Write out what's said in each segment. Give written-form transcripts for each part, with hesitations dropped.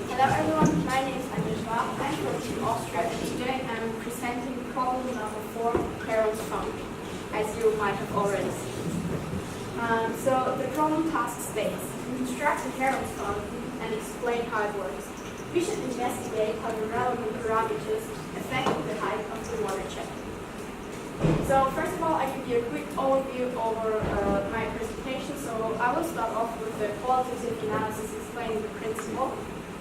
Hello everyone, my name is Anishma. I'm from Austria and today I'm presenting problem number 4, Heron's function, as you might have already seen. So the problem task states, construct a Heron's function and explain how it works. We should investigate how the relevant parameters affect the height of the water jet. So first of all, I give you a quick overview over my presentation. So I will start off with the qualitative analysis explaining the principle.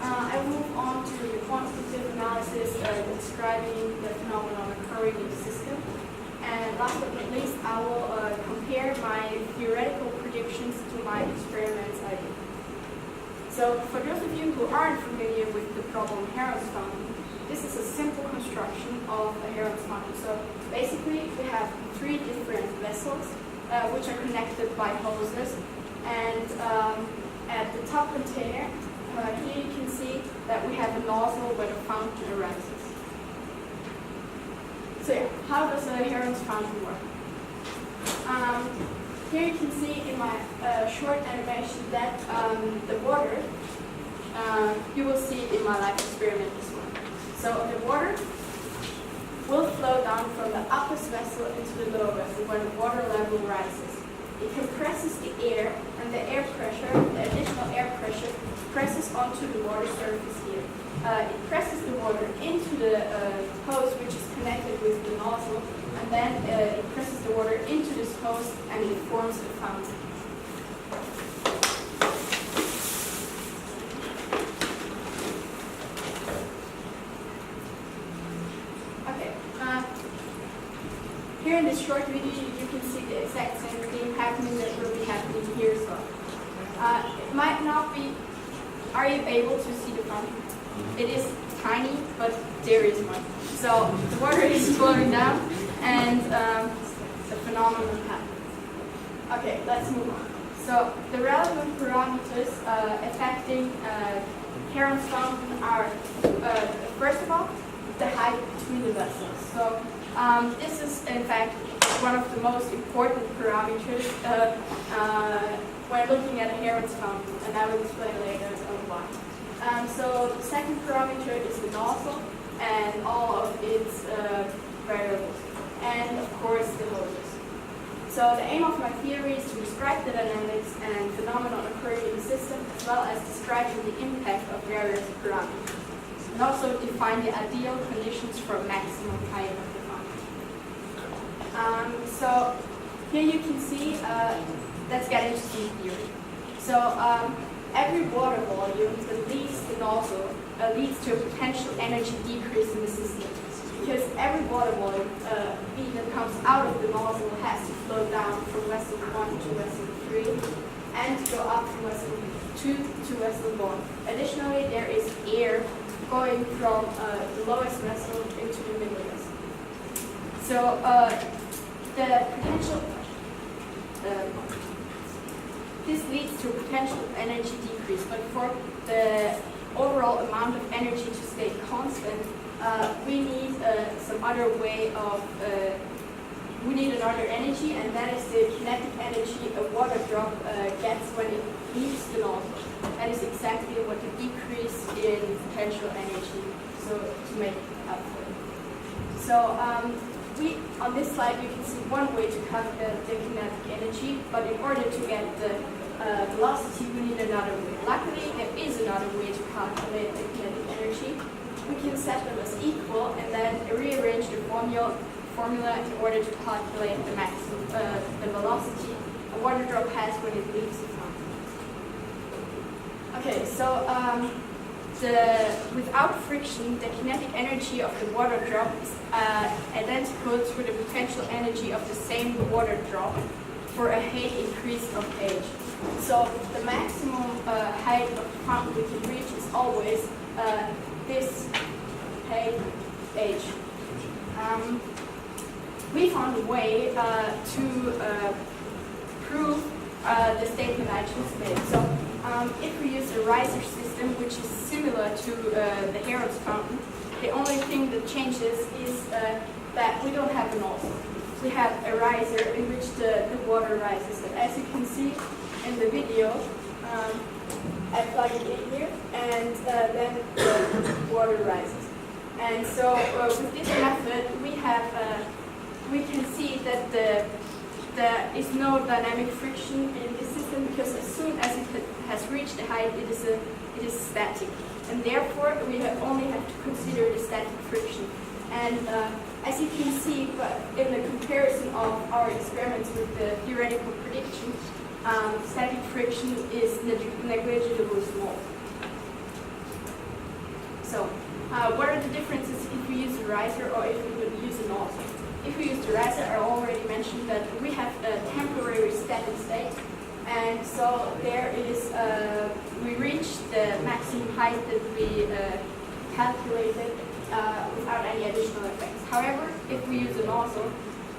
I will move on to the quantitative analysis describing the phenomenon occurring in the system. And last but not least, I will compare my theoretical predictions to my experiments I did. So for those of you who aren't familiar with the problem Heron's function, this is a simple construction of a Heron's function. So basically, we have 3 different vessels which are connected by hoses. And at the top container, here you can see that we have a nozzle where the fountain arises. So yeah, how does a Heron's fountain work? Here you can see in my short animation that the water, you will see it in my live experiment as well. So the water will flow down from the upper vessel into the lower vessel where the water level rises. It compresses the air, and the air pressure, the additional air pressure, presses onto the water surface here. It presses the water into the hose which is connected with the nozzle, and then it presses the water into this hose and it forms a fountain. Here in this short video, you can see the exact same thing happening that will be happening here as well. It might not be, are you able to see the fountain? It is tiny, but there is one. So the water is flowing down and the phenomenon happens. Okay, let's move on. So the relevant parameters affecting Heron's fountain are, first of all, the height between the vessels. So this is, in fact, one of the most important parameters when looking at a Heron's fountain, and I will explain later on why. So the second parameter is the nozzle and all of its variables, and of course the hoses. So the aim of my theory is to describe the dynamics and phenomenon occurring in the system, as well as describing the impact of various parameters, and also define the ideal conditions for maximum height of the fountain. So here you can see, let's get into steam theory. So every water volume that leaves the nozzle leads to a potential energy decrease in the system. Because every water volume that comes out of the nozzle has to flow down from vessel 1 to vessel 3 and go up from vessel 2 to vessel 1. Additionally, there is air going from the lowest vessel into the middle vessel. So the potential, this leads to a potential energy decrease, but for the overall amount of energy to stay constant, we need some other way of, we need another energy, and that is the kinetic energy a water drop gets when it leaves the nozzle. That is exactly what the decrease in potential energy, so to make up for it. So on this slide you can see one way to calculate the kinetic energy, but in order to get the velocity we need another way. Luckily there is another way to calculate the kinetic energy. We can set them as equal and then rearrange the formula in order to calculate the maximum the velocity a water drop has when it leaves the fountain. Okay, so without friction, the kinetic energy of the water drop is identical to the potential energy of the same water drop for a height increase of h. So the maximum height of the fountain we can reach is always this height h. We found a way to prove the statement I just made. So if we use a riser system, which is similar to the Herod's fountain, the only thing that changes is that we don't have a nozzle. We have a riser in which the water rises. And as you can see in the video, I plug it in here, and then the water rises. And so with this method, we can see that there is no dynamic friction in this system, because as soon as it has reached the height, it is static, and therefore we only have to consider the static friction. And as you can see, in the comparison of our experiments with the theoretical prediction, static friction is negligibly small. So, what are the differences if we use a riser or if we would use a nozzle? If we use the riser, I already mentioned that we have a temporary static state, and so there is we reach the maximum height that we calculated without any additional effects. However, if we use a nozzle,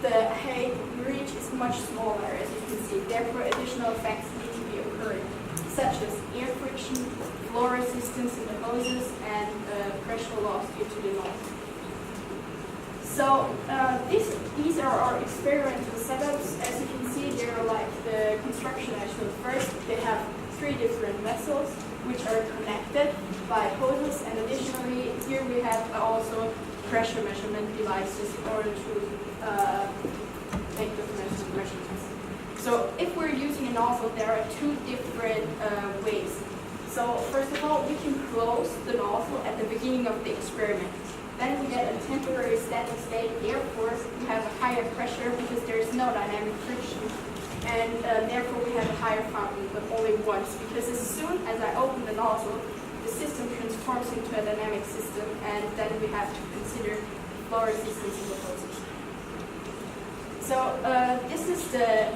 the height we reach is much smaller, as you can see. Therefore, additional effects need to be occurring, such as air friction, flow resistance in the hoses, and pressure loss due to the nozzle. So these are our experimental setups. As you can see, they're like the construction I showed first. They have 3 different vessels which are connected by hoses, and additionally here we have also pressure measurement devices in order to make those measurements. So if we're using a nozzle, there are 2 different ways. So first of all, we can close the nozzle at the beginning of the experiment. Then we get a temporary static state, therefore we have a higher pressure because there is no dynamic friction. And therefore we have a higher fountain, but only once, because as soon as I open the nozzle, the system transforms into a dynamic system, and then we have to consider flow resistance in the hoses. So this is the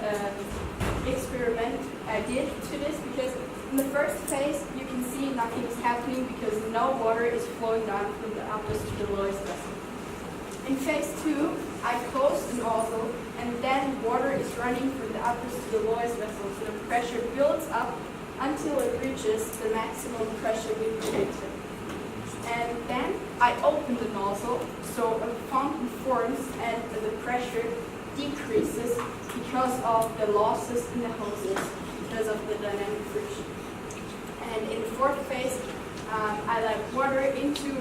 experiment I did to this, because in the first phase you can see nothing is happening because no water is flowing down from the uppers to the lowest vessel. In phase 2, I close the nozzle, and then water is running from the uppers to the lowest vessel, so the pressure builds up until it reaches the maximum pressure we predicted. And then I open the nozzle, so a fountain forms and the pressure decreases because of the losses in the hoses, because of the dynamic friction. And in the 4th phase, I let water into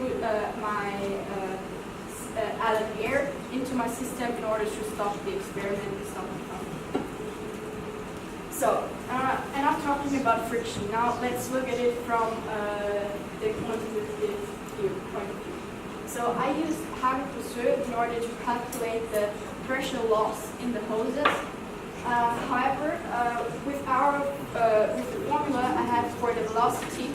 I let air into my system in order to stop the experiment and stop the fountain. So, and I'm talking about friction. Now let's look at it from the quantitative point of view. So I used Hagen-Poiseuille in order to calculate the pressure loss in the hoses. However, with the formula I have for the velocity,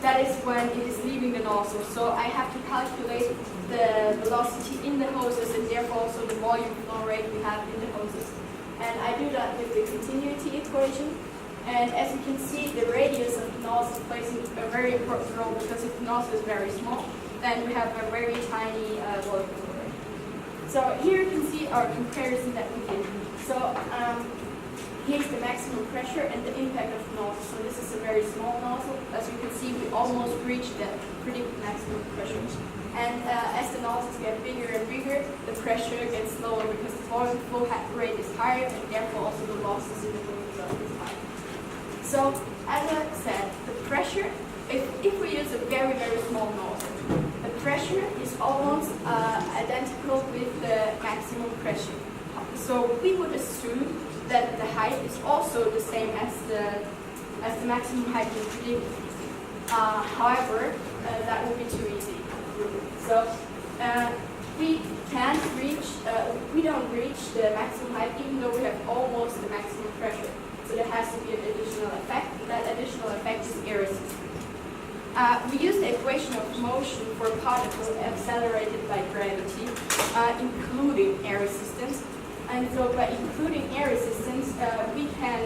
that is when it is leaving the nozzle. So I have to calculate the velocity in the hoses and therefore also the volume flow rate we have in the hoses. And I do that with the continuity equation. And as you can see, the radius of the nozzle plays a very important role because if the nozzle is very small, then we have a very tiny volume flow rate. So here you can see our comparison that we did. So here's the maximum pressure and the impact of the nozzle. So this is a very small nozzle. As you can see, we almost reached the predicted maximum pressure. And as the nozzles get bigger and bigger, the pressure gets lower because the volume flow rate is higher and therefore also the losses in the moving zone is higher. So as I said, the pressure, if we use a very, very small nozzle, the pressure is almost identical with the maximum pressure. So we would assume that the height is also the same as the maximum height we predicted. However, that would be too easy. So we can't reach, we don't reach the maximum height even though we have almost the maximum pressure. So there has to be an additional effect, and that additional effect is air resistance. We use the equation of motion for a particle accelerated by gravity, including air resistance. And so by including air resistance, we can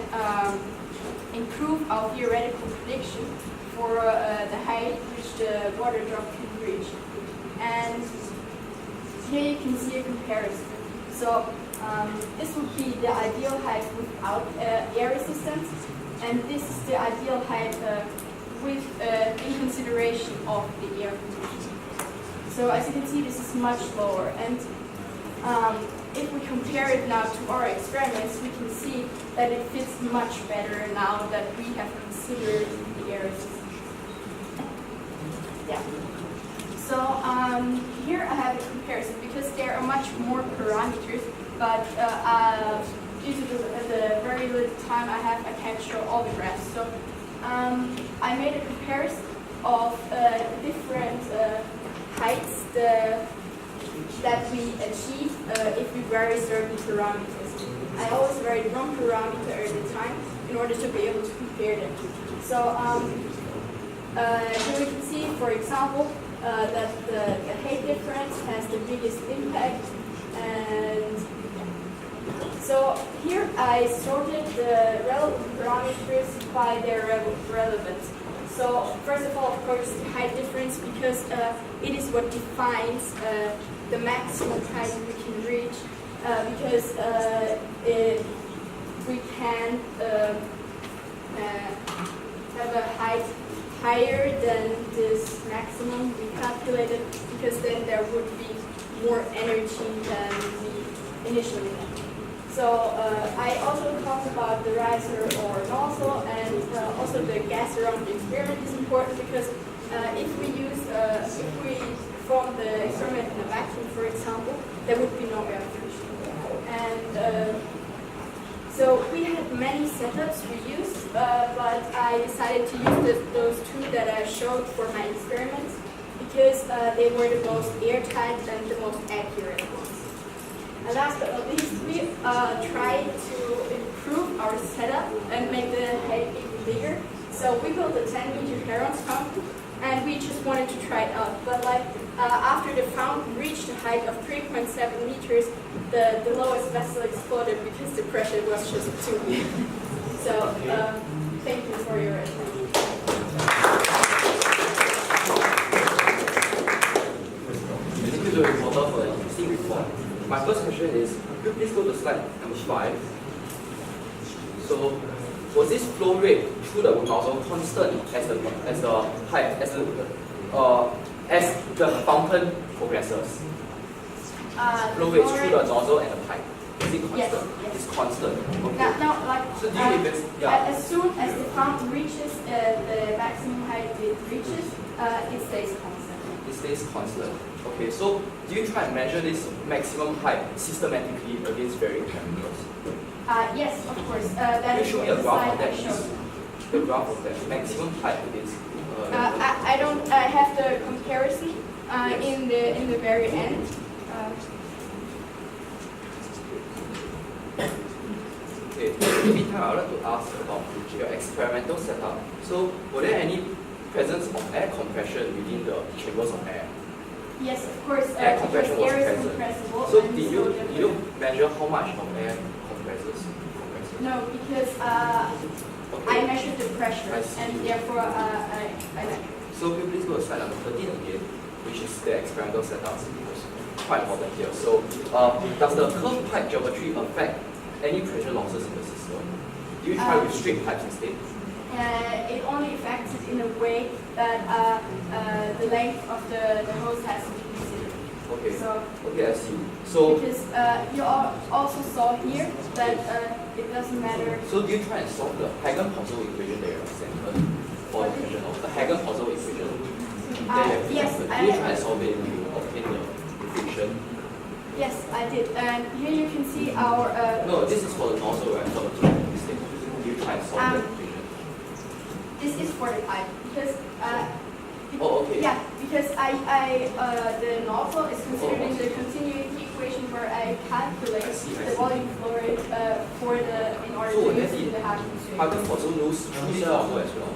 improve our theoretical prediction for the height which the water drop can reach. And here you can see a comparison. So this would be the ideal height without air resistance, and this is the ideal height with in consideration of the air potential. So as you can see, this is much lower. And if we compare it now to our experiments, we can see that it fits much better now that we have considered the air resistance. Yeah. So here I have a comparison because there are much more parameters, but due to the very little time I have, I can't show all the graphs. So I made a comparison of different heights that we achieve if we vary certain parameters. I always varied one parameter at a time in order to be able to compare them. So here we can see, for example, that the height difference has the biggest impact. And so here I sorted the relevant parameters by their relevance. So first of all, of course, the height difference, because it is what defines the maximum height we can reach, because we can have a height higher than this maximum we calculated, because then there would be more energy than we initially had. So I also talked about the riser or nozzle, and also the gas around the experiment is important because if we perform the experiment in a vacuum, for example, there would be no air friction. And so we had many setups we used, but I decided to use those two that I showed for my experiments because they were the most airtight and the most accurate ones. And last but not least, we tried to improve our setup and make the height even bigger. So we built a 10-meter Heron's fountain, and we just wanted to try it out. But after the fountain reached a height of 3.7 meters, the lowest vessel exploded because the pressure was just too big. So thank you for your attention. Thank you to the reporter for the interesting report. My first question is, could you please go to slide number 5? So, was this flow rate through the nozzle constant as the height, as the fountain progresses? Flow rate through the nozzle and the pipe. Is it constant? Yes. It's constant. Okay. Now, so do you invest? Yeah. As soon as the fountain reaches the maximum height it reaches, it stays constant. It stays constant. Okay, so do you try and measure this maximum height systematically against varying parameters? Yes, of course. That is show me the a graph slide of that. I showed. The graph of that maximum height against. I don't. I have the comparison in the very end. Okay, every time I I would like to ask about your experimental setup. So, were there any presence of air compression within the chambers of air? Yes, of course, Air because compression was air is present. compressible. So, and did you measure how much of air compresses? No, because Okay. I measured the pressure, I see. and therefore I measured. So, can you please go to slide number 13 again, which is the experimental setup. Quite important here. So, does the curved pipe geometry affect any pressure losses in the system? Do you try with straight pipes instead? It only affects it in a way that the length of the hose has to be considered. Okay. So, Okay, I see. So, because you also saw here that it doesn't matter. so do you try and solve the Hagen-Poisson equation that you presented for the question of the Hagen-Poisson equation? Yes, Do you try and solve it to obtain the equation? Yes, I did. And here you can see our. No, this is for the nozzle, right? For the pipe instead. Do you try and solve the equation? This is for the pipe because. Oh, okay. Yeah, because the nozzle is considered in the continuity equation where I calculate I see. the volume flow rate in order So to would use that be in the Hagen-Poisson. Hagen-Poisson knows through this nozzle as well?